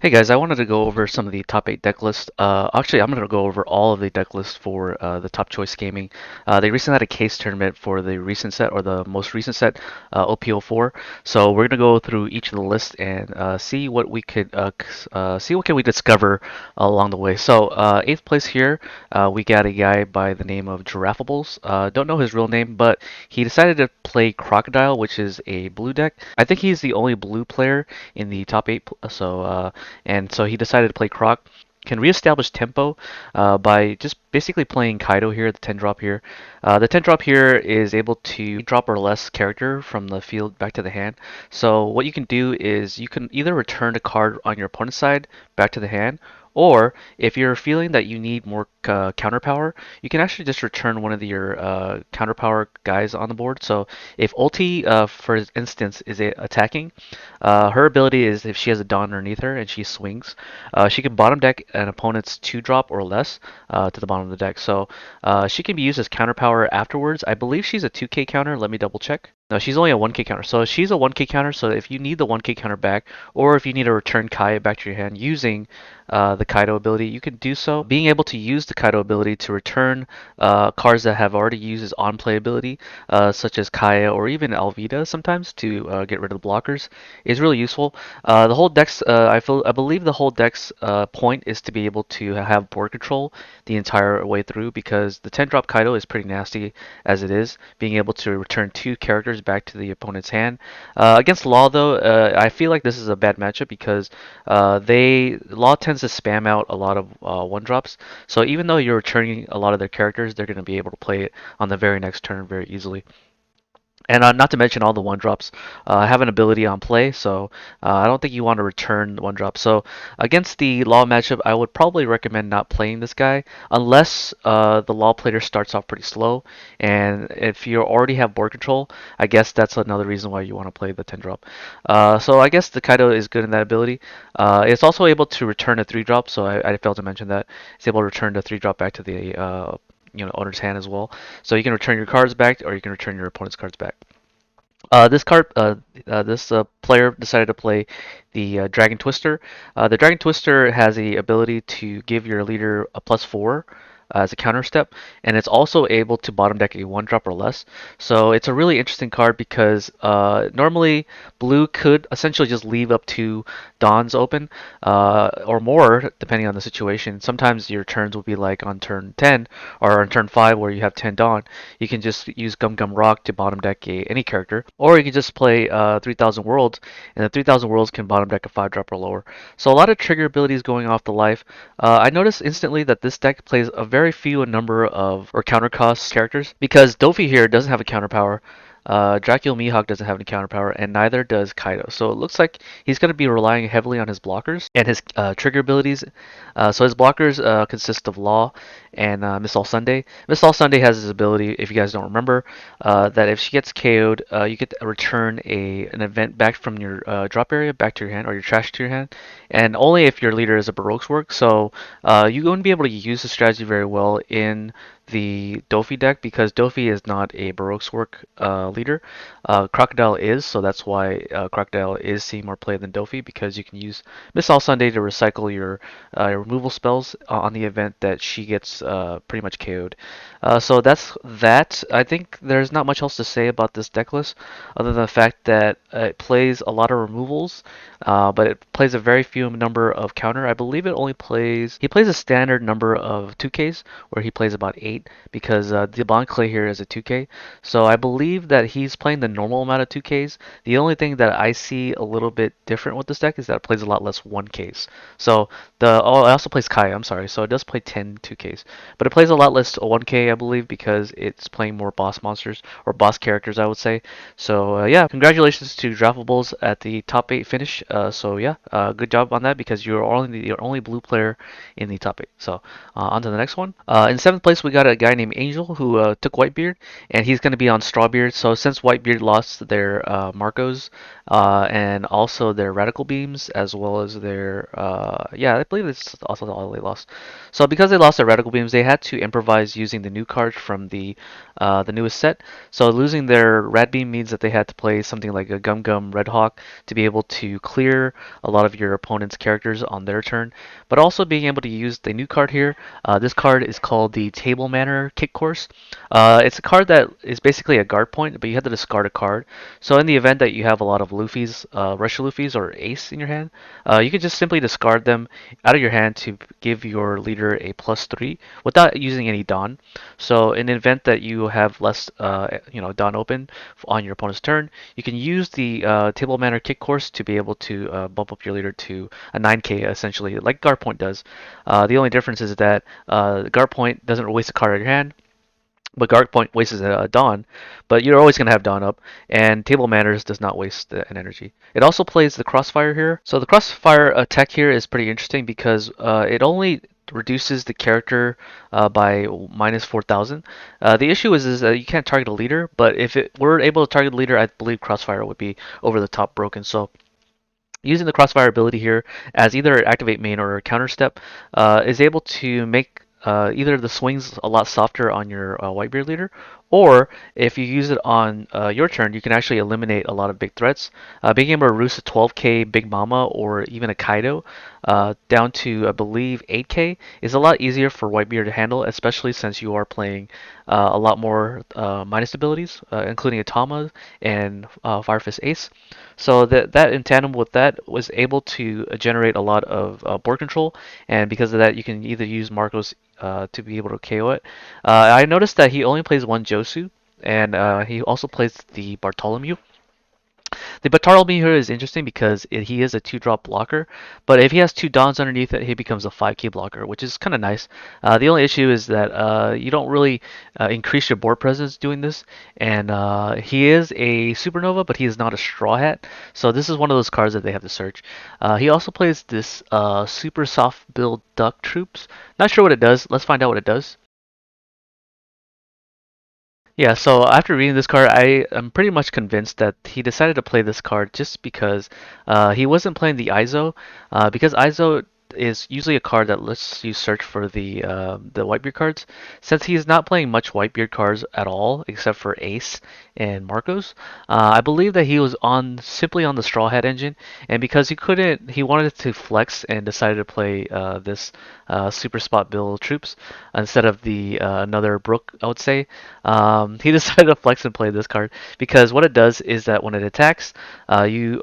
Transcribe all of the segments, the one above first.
Hey guys, I wanted to go over some of the top 8 deck lists. Actually, I'm going to go over all of the deck lists for the Top Choice Gaming. They recently had a case tournament for the recent set, or the most recent set, OP-04. So we're going to go through each of the lists and see what we could see what can we discover along the way. So 8th place here, we got a guy by the name of Giraffables. Don't know his real name, but he decided to play Crocodile, which is a blue deck. I think he's the only blue player in the top 8. So he decided to play Croc. Can reestablish tempo by just basically playing Kaido here, the 10 drop here. The 10 drop here is able to drop or less character from the field back to the hand. So what you can do is you can either return a card on your opponent's side back to the hand, or if you're feeling that you need more counter power, you can actually just return one of your counter power guys on the board. So if Ulti, for instance, is attacking, her ability is if she has a Dawn underneath her and she swings, she can bottom deck an opponent's 2 drop or less to the bottom of the deck. So she can be used as counter power afterwards. I believe she's a 2K counter. Let me double check. No, she's only a 1K counter. So she's a 1K counter. So if you need the 1K counter back, or if you need to return Kai back to your hand using the Kaido ability, you can do so. Being able to use the Kaido ability to return cards that have already used his on-play ability, such as Kaya or even Alvida sometimes to get rid of the blockers, is really useful. The whole deck's, I believe the whole deck's point is to be able to have board control the entire way through, because the 10 drop Kaido is pretty nasty as it is. Being able to return 2 characters back to the opponent's hand. Against Law though, I feel like this is a bad matchup because Law tends to spam out a lot of 1 drops. So even though you're returning a lot of their characters, they're going to be able to play it on the very next turn very easily. And not to mention all the 1 drops have an ability on play, so I don't think you want to return 1 drop. So against the Law matchup, I would probably recommend not playing this guy unless the Law player starts off pretty slow. And if you already have board control, I guess that's another reason why you want to play the 10 drop. So I guess the Kaido is good in that ability. It's also able to return a 3 drop, so I failed to mention that. It's able to return the 3 drop back to the owner's hand as well. So you can return your cards back, or you can return your opponent's cards back. This player decided to play the Dragon Twister. The Dragon Twister has the ability to give your leader a +4 as a counter step, and it's also able to bottom deck a 1 drop or less. So it's a really interesting card because normally blue could essentially just leave up to Dawns open or more, depending on the situation. Sometimes your turns will be like on turn 10 or on turn 5 where you have 10 Dawn. You can just use Gum Gum Rock to bottom deck any character, or you can just play 3000 Worlds, and the 3000 Worlds can bottom deck a 5 drop or lower. So a lot of trigger abilities going off the life. I noticed instantly that this deck plays a very few number of or counter cost characters because Dofi here doesn't have a counter power. Dracula Mihawk doesn't have any counter power, and neither does Kaido. So it looks like he's going to be relying heavily on his blockers and his trigger abilities. So his blockers consist of Law and Miss All Sunday. Miss All Sunday has his ability, if you guys don't remember, that if she gets KO'd, you get to return an event back from your drop area back to your hand, or your trash to your hand, and only if your leader is a Baroque's work. So you won't be able to use the strategy very well in the Dofi deck because Dofi is not a Baroque's work leader. Crocodile is, so that's why Crocodile is seeing more play than Dofi, because you can use Miss All Sunday to recycle your removal spells on the event that she gets pretty much KO'd. So that's that. I think there's not much else to say about this deck list other than the fact that it plays a lot of removals, but it plays a very few number of counter. I believe he plays a standard number of 2Ks where he plays about 8 because the Bond Clay here is a 2K. So I believe that he's playing the normal amount of 2Ks. The only thing that I see a little bit different with this deck is that it plays a lot less 1Ks. So it also plays Kai, I'm sorry. So it does play 10 2Ks. But it plays a lot less 1K, I believe, because it's playing more boss monsters or boss characters, I would say. So yeah, congratulations to Draftables at the top 8 finish. So yeah, good job on that because you're only the only blue player in the top 8. So on to the next one. In 7th place, we got a guy named Angel who took Whitebeard, and he's going to be on Strawbeard. So since Whitebeard lost their Marcos and also their Radical Beams, as well as their yeah, I believe it's also all they lost. So because they lost their Radical Beams, they had to improvise using the new cards from the newest set. So losing their Rad Beam means that they had to play something like a Gum Gum Red Hawk to be able to clear a lot of your opponent's characters on their turn, but also being able to use the new card here. This card is called the Table Manor Kick Course. It's a card that is basically a guard point, but you have to discard a card. So in the event that you have a lot of Luffy's, Rush Luffy's or Ace in your hand, you can just simply discard them out of your hand to give your leader a +3 without using any Dawn. So in the event that you have less, Dawn open on your opponent's turn, you can use the Table Manor Kick Course to be able to bump up your leader to a 9k essentially, like Guard Point does. The only difference is that Guard Point doesn't waste a card out of your hand, but Guard Point wastes a Dawn, but you're always going to have Dawn up, and Table Manners does not waste an energy. It also plays the Crossfire here. So the Crossfire attack here is pretty interesting because it only reduces the character by -4,000. The issue is that you can't target a leader, but if it were able to target a leader, I believe Crossfire would be over the top broken. So using the Crossfire ability here as either an activate main or a counter step is able to make either the swings a lot softer on your Whitebeard leader, or if you use it on your turn, you can actually eliminate a lot of big threats. Being able to roost a 12k Big Mama or even a Kaido down to, I believe, 8k is a lot easier for Whitebeard to handle, especially since you are playing a lot more minus abilities, including Atama and Fire Fist Ace. So that in tandem with that was able to generate a lot of board control, and because of that, you can either use Marcos to be able to KO it. I noticed that he only plays one Josu, and he also plays the Bartholomew. The Bartholomew here is interesting because he is a 2-drop blocker, but if he has two Dons underneath it, he becomes a 5k blocker, which is kind of nice. The only issue is that you don't really increase your board presence doing this, and he is a Supernova, but he is not a Straw Hat, so this is one of those cards that they have to search. He also plays this super soft build Duck Troops. Not sure what it does. Let's find out what it does. Yeah, so after reading this card, I am pretty much convinced that he decided to play this card just because he wasn't playing the ISO, because ISO is usually a card that lets you search for the Whitebeard cards. Since he's not playing much Whitebeard cards at all, except for Ace and Marcos, I believe that he was on simply on the Straw Hat engine, and because he couldn't, he wanted to flex and decided to play this Super Spot Bill Troops instead of the another Brook, I would say. He decided to flex and play this card because what it does is that when it attacks, you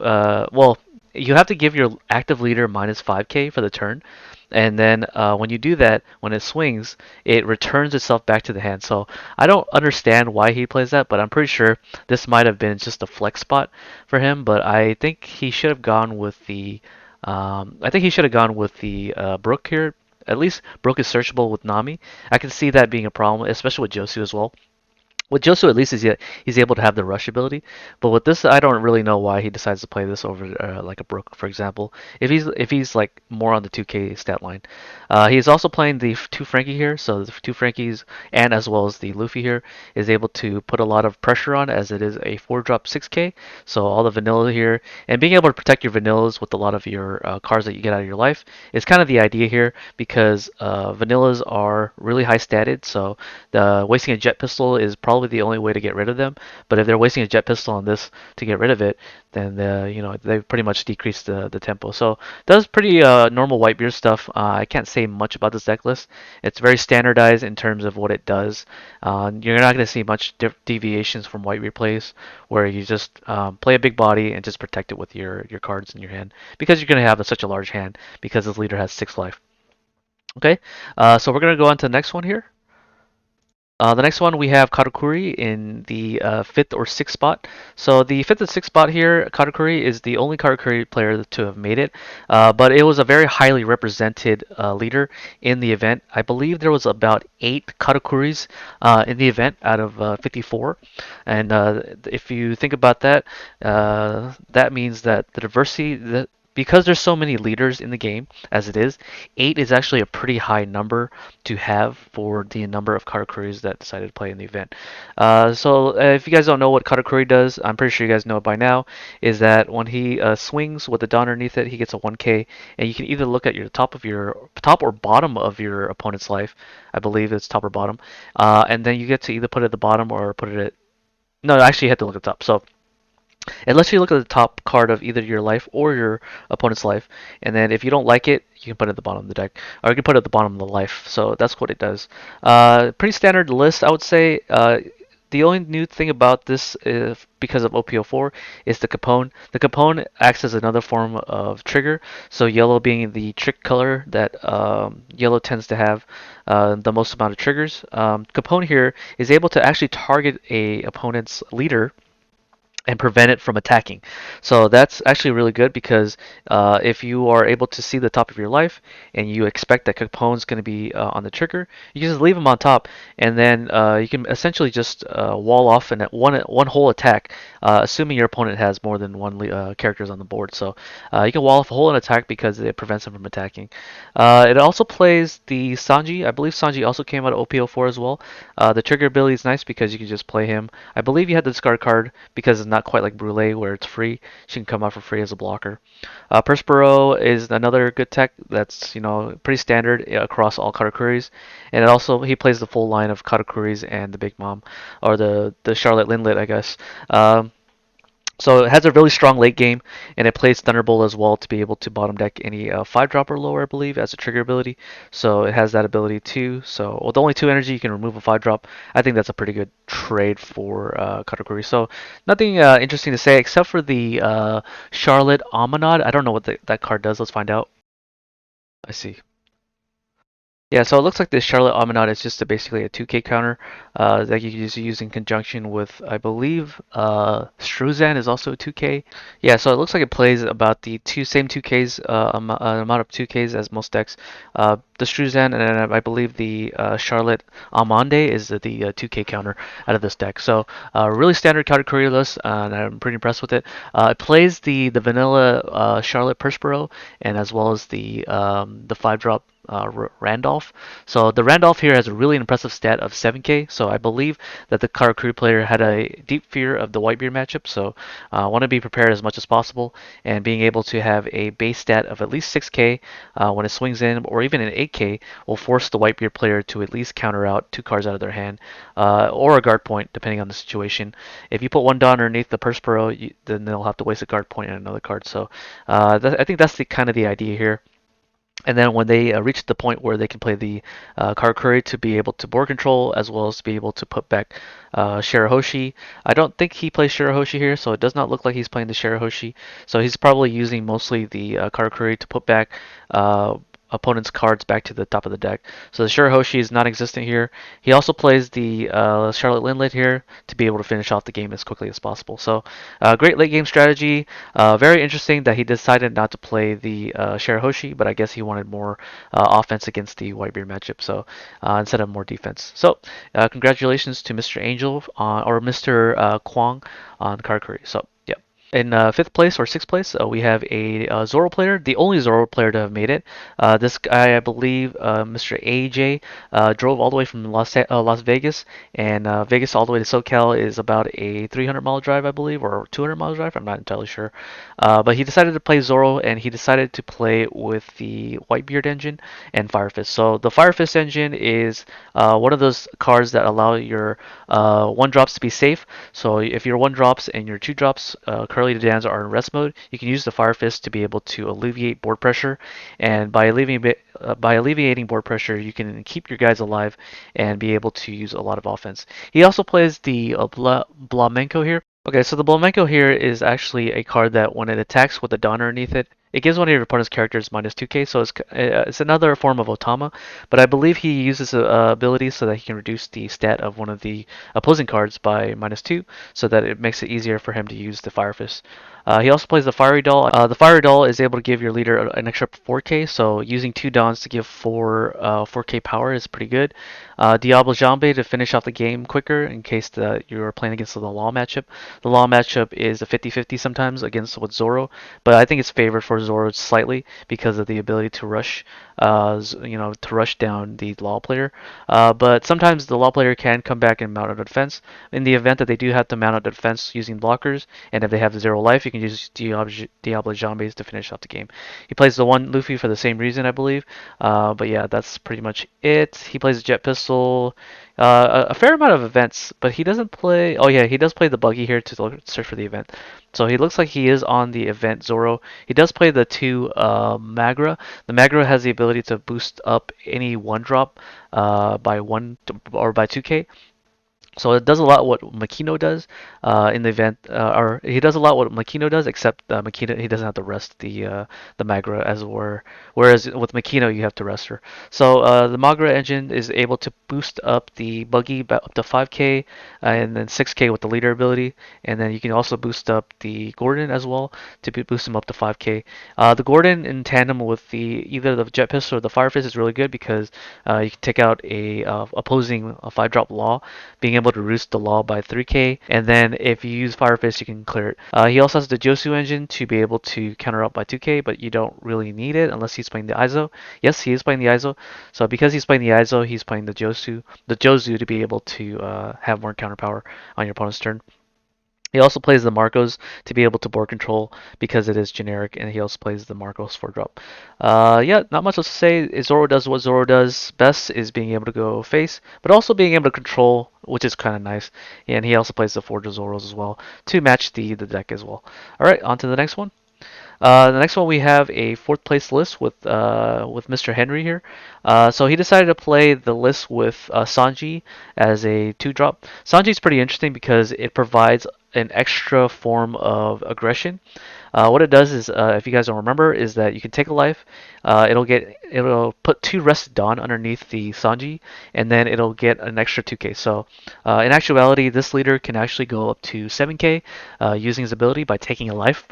have to give your active leader -5k for the turn, and then when you do that, when it swings, it returns itself back to the hand. So I don't understand why he plays that, but I'm pretty sure this might have been just a flex spot for him. But I think he should have gone with the Brook here. At least Brook is searchable with Nami. I can see that being a problem, especially with Josu as well. With Josu, at least he's able to have the rush ability, but with this, I don't really know why he decides to play this over like a Brook, for example. If he's like more on the 2K stat line, he's also playing the two Frankie here, so the two Frankies and as well as the Luffy here is able to put a lot of pressure on as it is a 4-drop 6K. So all the vanilla here and being able to protect your vanillas with a lot of your cards that you get out of your life is kind of the idea here because vanillas are really high statted, so the wasting a jet pistol is probably the only way to get rid of them. But if they're wasting a jet pistol on this to get rid of it, then they've pretty much decreased the tempo. So does pretty normal Whitebeard stuff. I can't say much about this deck list. It's very standardized in terms of what it does. You're not going to see much deviations from Whitebeard plays, where you just play a big body and just protect it with your cards in your hand because you're going to have such a large hand because this leader has 6 life. Okay, so we're going to go on to the next one here. The next one we have Katakuri in the 5th or 6th spot. So the 5th and 6th spot here, Katakuri is the only Katakuri player to have made it, but it was a very highly represented leader in the event. I believe there was about 8 Katakuris in the event out of 54, and if you think about that, that means that the diversity because there's so many leaders in the game as it is, 8 is actually a pretty high number to have for the number of Karakuris that decided to play in the event. If you guys don't know what Karakuri does, I'm pretty sure you guys know it by now, is that when he swings with the Dawn underneath it, he gets a 1k, and you can either look at your top or bottom of your opponent's life. I believe it's top or bottom. And then you get to either put it at the bottom or put it at, no, actually you have to look at the top. So it lets you look at the top card of either your life or your opponent's life, and then if you don't like it, you can put it at the bottom of the deck, or you can put it at the bottom of the life. So that's what it does. Pretty standard list, I would say. The only new thing about this is because of OP-04 is the Capone. The Capone acts as another form of trigger. So yellow being the trick color that yellow tends to have the most amount of triggers. Capone here is able to actually target a opponent's leader and prevent it from attacking. So that's actually really good because if you are able to see the top of your life and you expect that Capone's going to be on the trigger, you can just leave him on top, and then you can essentially just wall off one whole attack, assuming your opponent has more than one characters on the board. So you can wall off a whole attack because it prevents him from attacking. It also plays the Sanji. I believe Sanji also came out of OP-04 as well. The trigger ability is nice because you can just play him. I believe you had the discard card because it's not quite like Brule where it's free. She can come out for free as a blocker. Perspiro is another good tech that's pretty standard across all Karakuris, and it also he plays the full line of Karakuris and the Big Mom, or the Charlotte Linlet, I guess. So it has a really strong late game, and it plays Thunderbolt as well to be able to bottom deck any 5-drop or lower, I believe, as a trigger ability. So it has that ability too. So with only 2 energy, you can remove a 5-drop. I think that's a pretty good trade for Katakuri. So nothing interesting to say except for the Charlotte Amanad. I don't know what that card does. Let's find out. I see. Yeah, so it looks like this Charlotte Amanat is just basically a 2k counter that you can just use in conjunction with, I believe, Struzan is also a 2k. Yeah, so it looks like it plays about the same 2ks amount of 2ks as most decks. The Struzan and then I believe the Charlotte Amande is the 2k counter out of this deck. So really standard counter career list, and I'm pretty impressed with it. It plays the vanilla Charlotte Perspiro and as well as the 5-drop Randolph. So the Randolph here has a really impressive stat of 7k. So I believe that the Karakuri player had a deep fear of the Whitebeard matchup. So I want to be prepared as much as possible, and being able to have a base stat of at least 6k when it swings in, or even an 8k, will force the Whitebeard player to at least counter out 2 cards out of their hand, or a guard point, depending on the situation. If you put one Dawn underneath the Perspiro, then they'll have to waste a guard point and another card. So I think that's the kind of the idea here. And then when they reach the point where they can play the Karakuri to be able to board control as well as to be able to put back Shirahoshi. I don't think he plays Shirahoshi here, so it does not look like he's playing the Shirahoshi. So he's probably using mostly the Karakuri to put back opponent's cards back to the top of the deck. So the Shirahoshi is not existent here. He also plays the Charlotte Linlet here to be able to finish off the game as quickly as possible. So great late game strategy. Very interesting that he decided not to play the Shirahoshi, but I guess he wanted more offense against the Whitebeard matchup, so instead of more defense. So congratulations to Mr. Angel or Mr. Kwong on Karakuri. So yeah. In 5th place or 6th place, we have a Zoro player, the only Zoro player to have made it. This guy, I believe, Mr. AJ, drove all the way from Las Vegas, and Vegas all the way to SoCal is about a 300-mile drive, I believe, or 200-mile drive. I'm not entirely sure. But he decided to play Zoro, and he decided to play with the Whitebeard engine and Fire Fist. So the Fire Fist engine is one of those cards that allow your 1-drops to be safe. So if your 1-drops and your 2-drops Curly the Danza are in rest mode, you can use the Fire Fist to be able to alleviate board pressure. And by alleviating board pressure, you can keep your guys alive and be able to use a lot of offense. He also plays the Blamenko here. Okay, so the Blamenko here is actually a card that when it attacks with a Dawn underneath it, it gives one of your opponent's characters minus 2k, so it's another form of Otama, but I believe he uses ability so that he can reduce the stat of one of the opposing cards by minus 2, so that it makes it easier for him to use the Fire Fist. He also plays the Fiery Doll. The Fiery Doll is able to give your leader an extra 4k, so using 2 Dawns to give 4k power is pretty good. Diablo Jambe to finish off the game quicker in case you're playing against the Law matchup. The Law matchup is a 50-50 sometimes against with Zoro, but I think it's favored for Zoro slightly because of the ability to rush, to rush down the Law player. But sometimes the Law player can come back and mount a defense. In the event that they do have to mount a defense using blockers, and if they have 0 life, you can use Diablo Jambes to finish off the game. He plays the one Luffy for the same reason, I believe. But yeah, that's pretty much it. He plays a jet pistol, a fair amount of events, but he doesn't play. Oh yeah, he does play the buggy here to search for the event. So he looks like he is on the event Zoro. He does play the two Magra. The Magra has the ability to boost up any one drop by one or by 2k. So it does a lot what Makino does in the event, or he does a lot what Makino does, except Makino he doesn't have to rest the Magra as were, whereas with Makino you have to rest her. So the Magra engine is able to boost up the buggy up to 5k, and then 6k with the leader ability, and then you can also boost up the Gordon as well to boost him up to 5k. The Gordon in tandem with the either the jet pistol or the fire fist is really good because you can take out a opposing 5-drop law, being able to roost the law by 3k, and then if you use Fire Fist, you can clear it. He also has the Josu engine to be able to counter up by 2k, but you don't really need it unless he's playing the Izo. Yes, he is playing the Izo, so because he's playing the Izo, he's playing the Josu to be able to have more counter power on your opponent's turn. He also plays the Marcos to be able to board control because it is generic, and he also plays the Marcos 4-drop. Yeah, not much else to say. Zoro does what Zoro does best is being able to go face, but also being able to control, which is kind of nice. And he also plays the 4 Zoros as well to match the deck as well. All right, on to the next one. The next one we have a fourth place list with Mr. Henry here. So he decided to play the list with Sanji as a 2-drop. Sanji is pretty interesting because it provides an extra form of aggression. What it does is, if you guys don't remember, is that you can take a life. It'll put 2 Rested Dawn underneath the Sanji, and then it'll get an extra 2k. So in actuality, this leader can actually go up to 7k using his ability by taking a life.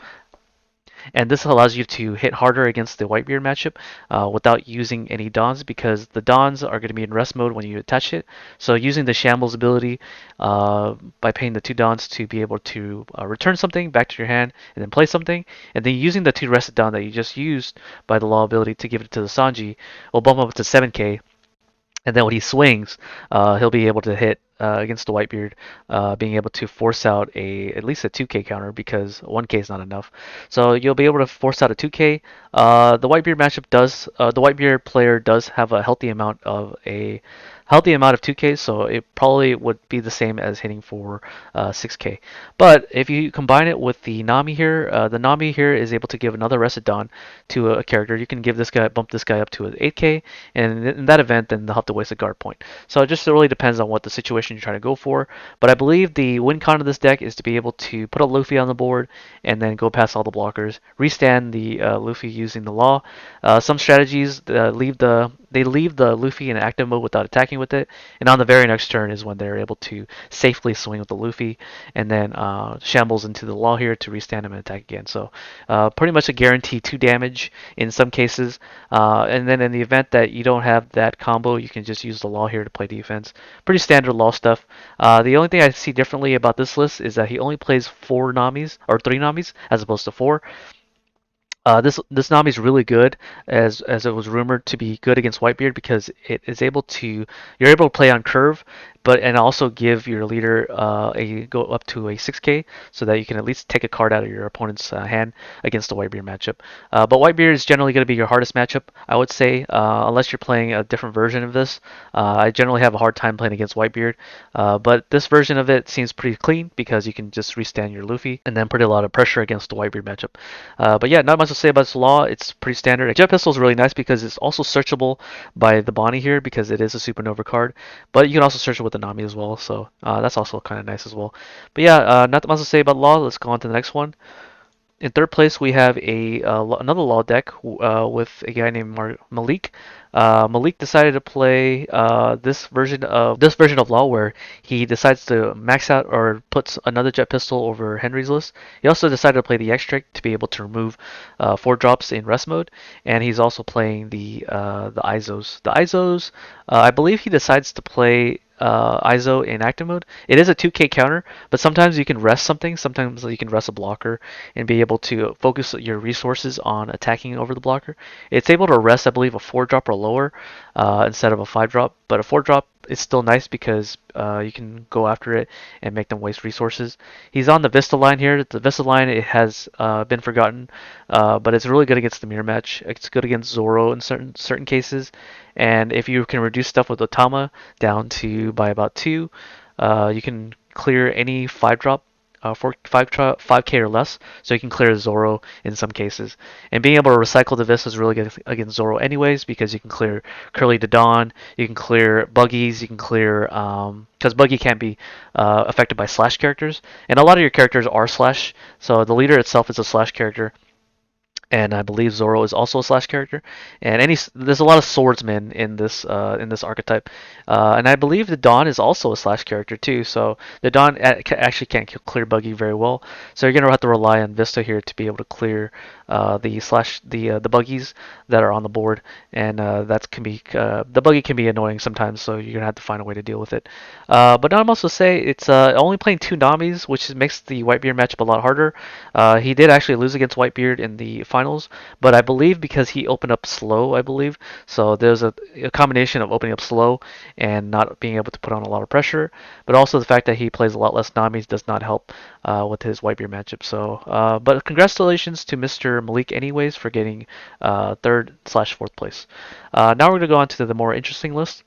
And this allows you to hit harder against the Whitebeard matchup without using any Dons, because the Dons are going to be in rest mode when you attach it. So using the Shambles ability by paying the 2 Dons to be able to return something back to your hand and then play something, and then using the 2 rested Don that you just used by the Law ability to give it to the Sanji will bump up to 7k. And then when he swings, he'll be able to hit against the Whitebeard, being able to force out at least a 2k counter because 1k is not enough. So you'll be able to force out a 2k. The Whitebeard matchup the Whitebeard player does have a healthy amount of 2k, so it probably would be the same as hitting for 6k. But if you combine it with the Nami here, the Nami here is able to give another Rested Dawn to a character. You can bump this guy up to an 8k, and in that event, then they'll have to waste a guard point. So it just really depends on what the situation you're trying to go for. But I believe the win con of this deck is to be able to put a Luffy on the board and then go past all the blockers, restand the Luffy using the Law. Some strategies leave the Luffy in active mode without attacking with it, and on the very next turn is when they're able to safely swing with the Luffy, and then shambles into the Law here to restand him and attack again. So pretty much a guarantee 2 damage in some cases, and then in the event that you don't have that combo, you can just use the Law here to play defense. Pretty standard Law stuff. The only thing I see differently about this list is that he only plays 4 Namis, or 3 Namis, as opposed to 4. This Nami is really good, as it was rumored to be good against Whitebeard, because you're able to play on curve, and also give your leader a go up to a 6k, so that you can at least take a card out of your opponent's hand against the Whitebeard matchup. But Whitebeard is generally going to be your hardest matchup, I would say, unless you're playing a different version of this. I generally have a hard time playing against Whitebeard, but this version of it seems pretty clean because you can just restand your Luffy and then put a lot of pressure against the Whitebeard matchup. But yeah, not much to say about this Law. It's pretty standard. A Jet Pistol is really nice because it's also searchable by the Bonnie here because it is a Supernova card, but you can also search it with the Nami as well, so that's also kind of nice as well. But yeah, not much to say about Law. Let's go on to the next one. In third place, we have another Law deck with a guy named Malik. Malik decided to play this version of Law, where he decides to max out or puts another Jet Pistol over Henry's list. He also decided to play the Extract to be able to remove 4 drops in rest mode, and he's also playing the Izos. The Izos, I believe he decides to play ISO in active mode. It is a 2K counter, but sometimes you can rest something. Sometimes you can rest a blocker and be able to focus your resources on attacking over the blocker. It's able to rest, I believe, a 4 drop or lower instead of a 5 drop. But a 4 drop is still nice because you can go after it and make them waste resources. He's on the Vista line here. The Vista line, it has been forgotten, but it's really good against the mirror match. It's good against Zoro in certain cases. And if you can reduce stuff with Otama down to by about 2, you can clear any 5 drop for 5K or less, so you can clear Zoro in some cases. And being able to recycle the Vista is really good against Zoro anyways, because you can clear Curly to Dawn, you can clear Buggies, you can clear, because Buggy can't be affected by slash characters, and a lot of your characters are slash, so the leader itself is a slash character, and I believe Zoro is also a slash character. And there's a lot of swordsmen in this archetype, and I believe the Dawn is also a slash character too. So the Dawn actually can't clear Buggy very well. So you're gonna have to rely on Vista here to be able to clear the Buggies that are on the board, and that can be the Buggy can be annoying sometimes. So you're gonna have to find a way to deal with it. But I'm also say it's only playing 2 Namis, which makes the Whitebeard matchup a lot harder. He did actually lose against Whitebeard in the finals, but I believe because he opened up slow, I believe. So there's a combination of opening up slow and not being able to put on a lot of pressure, but also the fact that he plays a lot less Namis does not help with his Whitebeard matchup. So, but congratulations to Mr. Malik anyways for getting third/fourth place. Now we're going to go on to the more interesting list.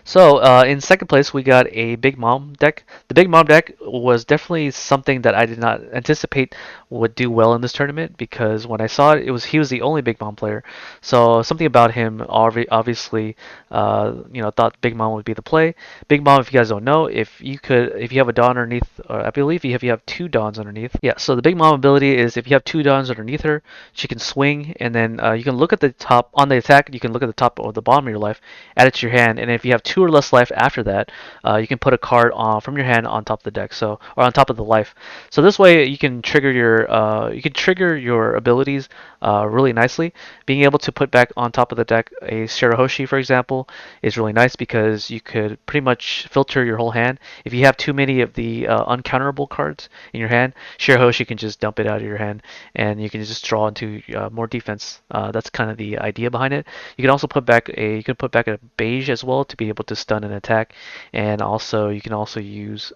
So in second place, we got a Big Mom deck. The Big Mom deck was definitely something that I did not anticipate would do well in this tournament because when I saw it, he was the only Big Mom player. So something about him obviously, thought Big Mom would be the play. Big Mom, if you guys don't know, if you have a Dawn underneath, I believe if you have 2 Dawns underneath. Yeah. So the Big Mom ability is if you have 2 Dawns underneath her, she can swing, and then you can look at the top on the attack. You can look at the top or the bottom of your life, add it to your hand, and if you have 2 or less life after that, you can put a card from your hand on top of the deck, or on top of the life. So this way you can trigger your abilities really nicely. Being able to put back on top of the deck a Shirahoshi, for example, is really nice because you could pretty much filter your whole hand. If you have too many of the uncounterable cards in your hand, Shirahoshi can just dump it out of your hand, and you can just draw into more defense. That's kind of the idea behind it. You can put back a beige as well to be able to stun an attack, and also you can also use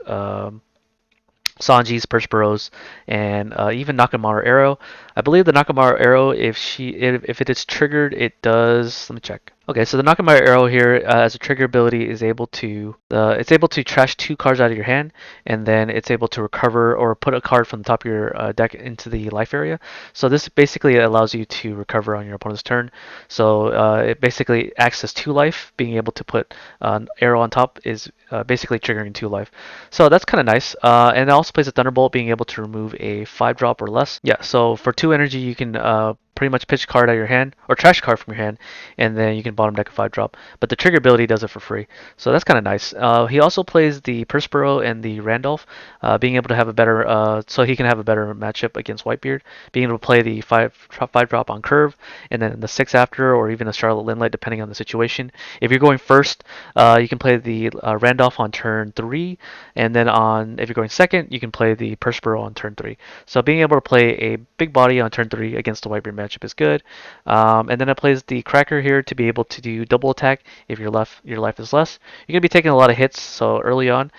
Sanji's Persperos, and even Nakamaru Arrow. I believe the Nakamaru Arrow, if it is triggered, it does. Let me check. Okay, so the Nakamaru Arrow here, as a trigger ability, is able to it's able to trash 2 cards out of your hand, and then it's able to recover or put a card from the top of your deck into the life area. So this basically allows you to recover on your opponent's turn. So it basically acts as 2 life. Being able to put an arrow on top is basically triggering 2 life. So that's kind of nice. And it also plays a Thunderbolt, being able to remove a 5 drop or less. Yeah, so for 2 energy, you can pretty much pitch a card out of your hand, or trash a card from your hand, and then you can bottom deck a 5 drop. But the trigger ability does it for free. So that's kind of nice. He also plays the Perspero and the Randolph, being able to have a better, so he can have a better matchup against Whitebeard, being able to play the 5 drop on curve, and then the 6 after, or even a Charlotte Linlight, depending on the situation. If you're going first, you can play the Randolph on turn 3, and then if you're going second, you can play the Perspero on turn 3. So being able to play a big body on turn 3 against the Whitebeard matchup is good. And then it plays the Cracker here to be able to do double attack if your life is less. You're going to be taking a lot of hits, so early on.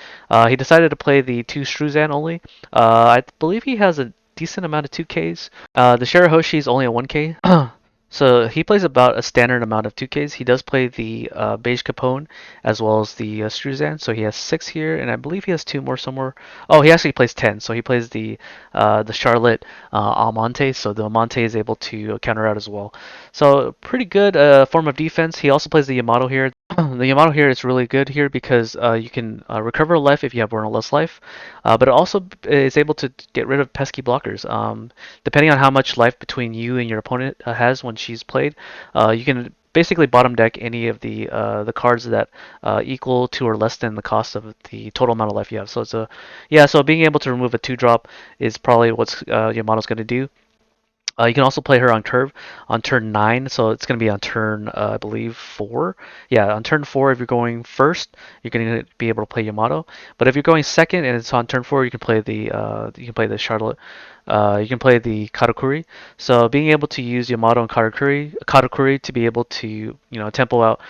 He decided to play the 2 Struzan only. I believe he has a decent amount of 2Ks. The Shirahoshi is only a 1K. So he plays about a standard amount of 2Ks. He does play the Beige Capone as well as the Struzan. So he has 6 here, and I believe he has 2 more somewhere. Oh, he actually plays 10. So he plays the Charlotte Almonte. So the Almonte is able to counter out as well. So pretty good form of defense. He also plays the Yamato here. The Yamato here is really good here because you can recover life if you have one or less life, but it also is able to get rid of pesky blockers. Depending on how much life between you and your opponent has when she's played, you can basically bottom deck any of the cards that equal to or less than the cost of the total amount of life you have. So so being able to remove a 2 drop is probably what Yamato's going to do. You can also play her on curve on turn 9, so it's going to be on turn, I believe, 4. Yeah, on turn 4, if you're going first, you're going to be able to play Yamato. But if you're going second and it's on turn 4, you can play the Charlotte. You can play the Karakuri. So being able to use Yamato and Karakuri to be able to tempo out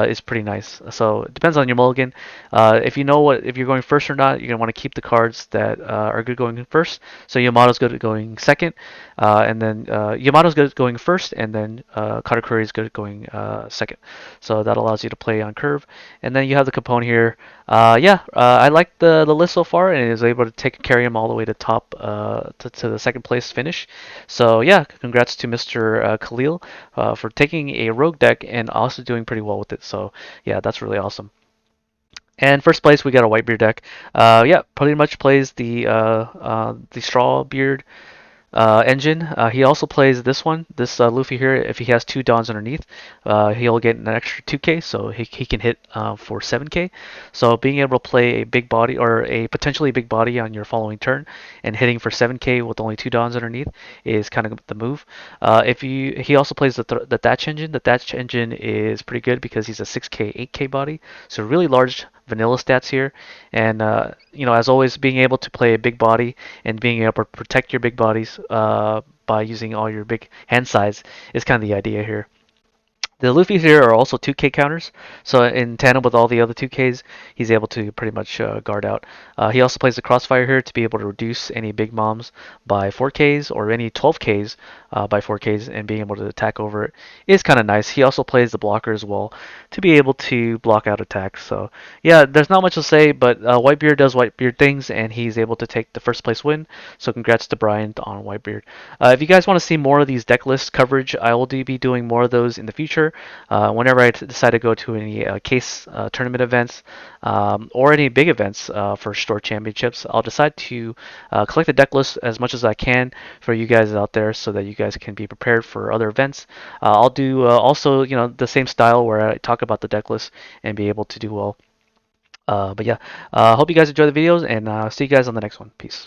is pretty nice. So it depends on your mulligan. If you know what if you're going first or not, you're gonna want to keep the cards that are good going first. So Yamato's good at going second, and then Yamato's good at going first, and then Katakuri is good at going second. So that allows you to play on curve. And then you have the component here. Yeah, I like the list so far, and is able to carry him all the way to top to the second place finish. So yeah, congrats to Mr. Khalil for taking a rogue deck and also doing pretty well with it. So yeah, that's really awesome. And first place, we got a Whitebeard deck. Yeah, pretty much plays the Straw Beard engine. He also plays this Luffy here. If he has two Dons underneath, he'll get an extra 2k, so he can hit for 7k. So being able to play a big body or a potentially big body on your following turn and hitting for 7k with only two Dons underneath is kind of the move. If you He also plays the Thatch engine. The Thatch engine is pretty good because he's a 6k, 8k body, so really large vanilla stats here. And as always, being able to play a big body and being able to protect your big bodies by using all your big hand size is kind of the idea here. The Luffy here are also 2k counters, so in tandem with all the other 2ks, he's able to pretty much guard out. He also plays the Crossfire here to be able to reduce any big bombs by 4ks or any 12ks by 4ks, and being able to attack over it is kind of nice. He also plays the blocker as well to be able to block out attacks. So yeah, there's not much to say, but Whitebeard does Whitebeard things, and he's able to take the first place win. So congrats to Brian on Whitebeard. If you guys want to see more of these deck list coverage, I will be doing more of those in the future. Whenever I decide to go to any case tournament events or any big events for store championships, I'll decide to collect the deck list as much as I can for you guys out there, so that you guys can be prepared for other events. I'll do also the same style where I talk about the deck list and be able to do well. But yeah, hope you guys enjoy the videos, and see you guys on the next one. Peace.